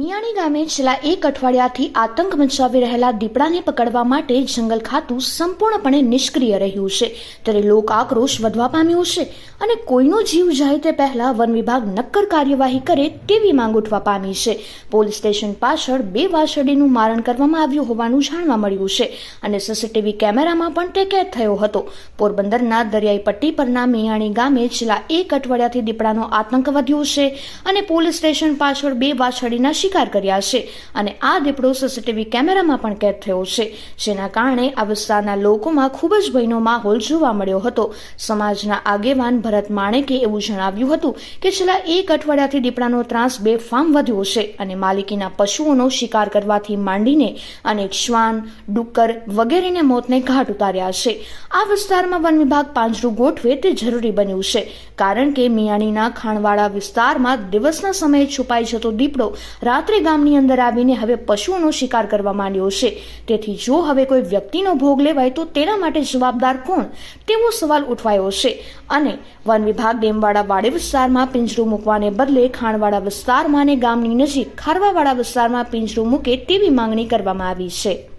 મિયાણી ગામે છેલ્લા એક અઠવાડિયાથી આતંક મચાવી રહેલા દીપડાને પકડવા માટે જંગલ ખાતું સંપૂર્ણપણે નિષ્ક્રિય રહ્યું છે, ત્યારે લોક આક્રોશ વધવા પામ્યો છે અને કોઈનો જીવ જાય તે પહેલા વન વિભાગ નક્કર કાર્યવાહી કરે તેવી માંગ ઉઠવા પામી છે. પોલીસ સ્ટેશન પાછળ 2 વાછરડીનું મારણ કરવામાં આવ્યું હોવાનું જાણવા મળ્યું છે અને સીસીટીવી કેમેરામાં પણ તે કેદ થયો હતો. પોરબંદરના દરિયાઈ પટ્ટી પરના મિયાણી ગામે છેલ્લા એક અઠવાડિયાથી દીપડાનો આતંક વધ્યો છે અને પોલીસ સ્ટેશન પાછળ 2 વાછરડીના શિકાર કર્યા છે અને આ દીપડો સીસીટીવી કેમેરામાં પણ કેદ થયો છે, જેના કારણે આ વિસ્તારના લોકોમાં ખૂબ જ ભયનો માહોલ જોવા મળ્યો હતો. સમાજના આગેવાન ભરત માણેકે એવું જણાવ્યું હતું કે છેલ્લા એક અઠવાડિયાથી દીપડાનો ત્રાસ બેફામ વધ્યો છે અને માલિકીના પશુઓનો શિકાર કરવાથી માંડીને અનેક શ્વાન, ડુક્કર વગેરેને મોતને ઘાટ ઉતાર્યા છે. આ વિસ્તારમાં વન વિભાગ પાંજરું ગોઠવે તે જરૂરી બન્યું છે, કારણ કે મિયાણીના ખાણવાળા વિસ્તારમાં દિવસના સમયે છુપાઈ જતો દીપડો રાત્રે ગામની અંદર આવીને હવે પશુઓનો શિકાર કરવા માંડ્યો છે. તેથી જો હવે કોઈ વ્યક્તિનો ભોગ લેવાય તો તેના માટે જવાબદાર કોણ, તેવો સવાલ ઉઠવાયો છે અને વન વિભાગ ડેમવાળા વાડી વિસ્તારમાં પિંજરું મૂકવાને બદલે ખાણવાળા વિસ્તારમાં અને ગામની નજીક ખારવાવાળા વિસ્તારમાં પિંજરું મૂકે તેવી માંગણી કરવામાં આવી છે.